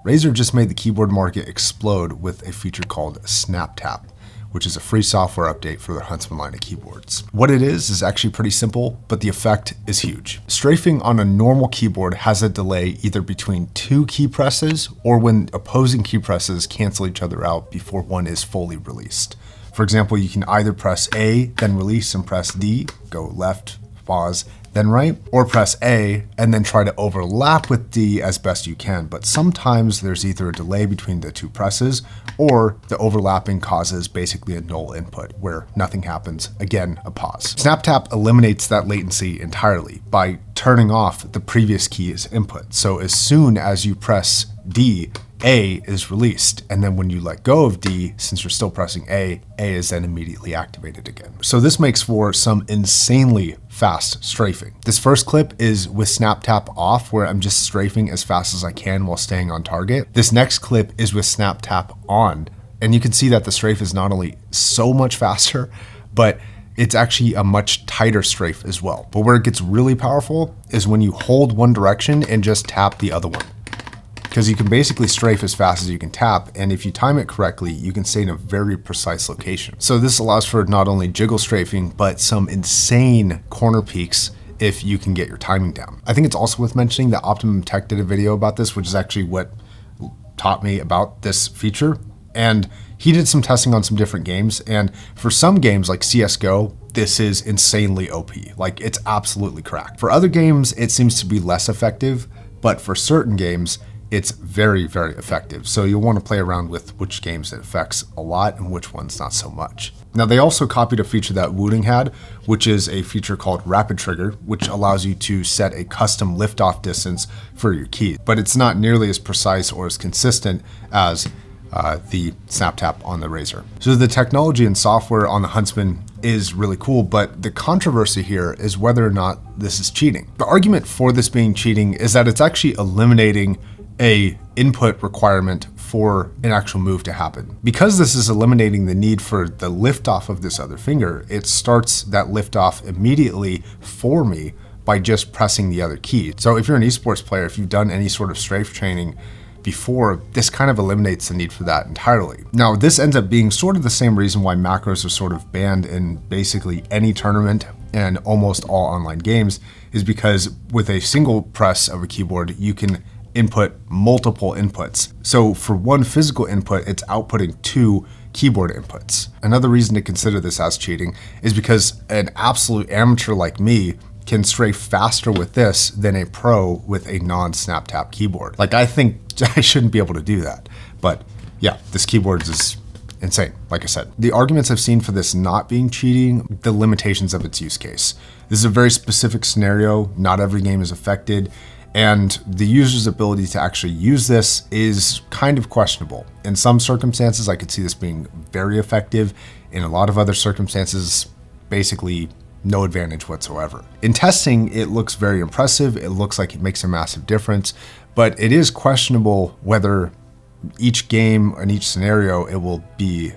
Razer just made the keyboard market explode with a feature called SnapTap, which is a free software update for their Huntsman line of keyboards. What it is actually pretty simple, but the effect is huge. Strafing on a normal keyboard has a delay either between two key presses or when opposing key presses cancel each other out before one is fully released. For example, you can either press A, then release and press D, go left, pause, then right, or press A and then try to overlap with D as best you can. But sometimes there's either a delay between the two presses or the overlapping causes basically a null input where nothing happens, again, a pause. SnapTap eliminates that latency entirely by turning off the previous key's input. So as soon as you press D, A is released, and then when you let go of D, since you're still pressing A is then immediately activated again. So this makes for some insanely fast strafing. This first clip is with SnapTap off, where I'm just strafing as fast as I can while staying on target. This next clip is with SnapTap on, and you can see that the strafe is not only so much faster, but it's actually a much tighter strafe as well. But where it gets really powerful is when you hold one direction and just tap the other one, because you can basically strafe as fast as you can tap, and if you time it correctly, you can stay in a very precise location. So this allows for not only jiggle strafing, but some insane corner peaks if you can get your timing down. I think it's also worth mentioning that Optimum Tech did a video about this, which is actually what taught me about this feature. And he did some testing on some different games, and for some games like CSGO, this is insanely OP. Like, it's absolutely cracked. For other games, it seems to be less effective, but for certain games, it's very, very effective. So you'll want to play around with which games it affects a lot and which ones not so much. Now, they also copied a feature that Wooting had, which is a feature called Rapid Trigger, which allows you to set a custom liftoff distance for your keys, but it's not nearly as precise or as consistent as the SnapTap on the Razer. So the technology and software on the Huntsman is really cool, but the controversy here is whether or not this is cheating. The argument for this being cheating is that it's actually eliminating a input requirement for an actual move to happen. Because this is eliminating the need for the liftoff of this other finger, it starts that liftoff immediately for me by just pressing the other key. So if you're an esports player, if you've done any sort of strafe training before, this kind of eliminates the need for that entirely. Now, this ends up being sort of the same reason why macros are sort of banned in basically any tournament and almost all online games, is because with a single press of a keyboard, you can input multiple inputs. So for one physical input, it's outputting two keyboard inputs. Another reason to consider this as cheating is because an absolute amateur like me can strafe faster with this than a pro with a non-SnapTap keyboard. Like, I think I shouldn't be able to do that. But yeah, this keyboard is insane, like I said. The arguments I've seen for this not being cheating, the limitations of its use case. This is a very specific scenario. Not every game is affected, and the user's ability to actually use this is kind of questionable. In some circumstances, I could see this being very effective. In a lot of other circumstances, basically no advantage whatsoever. In testing, it looks very impressive. It looks like it makes a massive difference, but it is questionable whether each game and each scenario it will be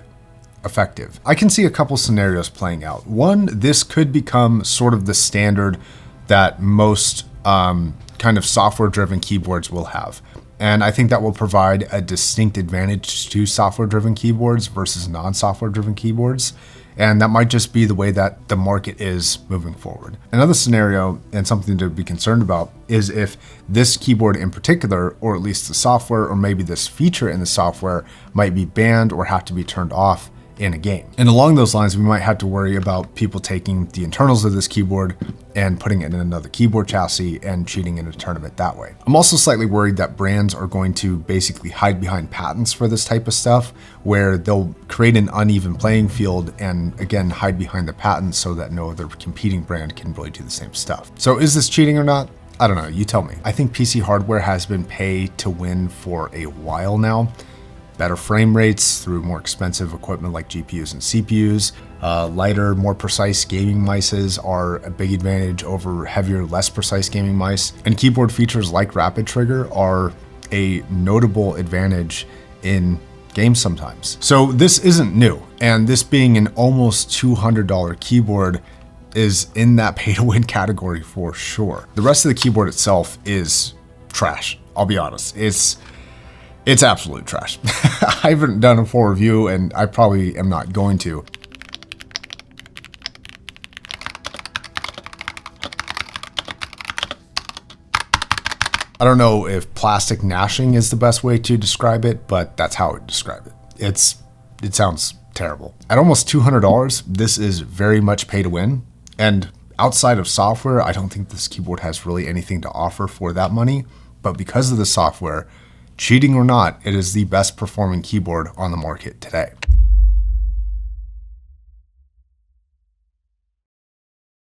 effective. I can see a couple scenarios playing out. One, this could become sort of the standard that most kind of software-driven keyboards will have. And I think that will provide a distinct advantage to software-driven keyboards versus non-software-driven keyboards. And that might just be the way that the market is moving forward. Another scenario, and something to be concerned about, is if this keyboard in particular, or at least the software, or maybe this feature in the software, might be banned or have to be turned off in a game. And along those lines, we might have to worry about people taking the internals of this keyboard and putting it in another keyboard chassis and cheating in a tournament that way. I'm also slightly worried that brands are going to basically hide behind patents for this type of stuff, where they'll create an uneven playing field and again hide behind the patents so that no other competing brand can really do the same stuff. So is this cheating or not? I don't know, you tell me. I think PC hardware has been pay to win for a while now. Better frame rates through more expensive equipment like GPUs and CPUs. Lighter, more precise gaming mices are a big advantage over heavier, less precise gaming mice. And keyboard features like Rapid Trigger are a notable advantage in games sometimes. So this isn't new, and this being an almost $200 keyboard is in that pay to win category for sure. The rest of the keyboard itself is trash, I'll be honest. It's absolute trash. I haven't done a full review, and I probably am not going to. I don't know if plastic gnashing is the best way to describe it, but that's how I would describe it. It sounds terrible. At almost $200, this is very much pay to win. And outside of software, I don't think this keyboard has really anything to offer for that money. But because of the software, cheating or not, it is the best performing keyboard on the market today.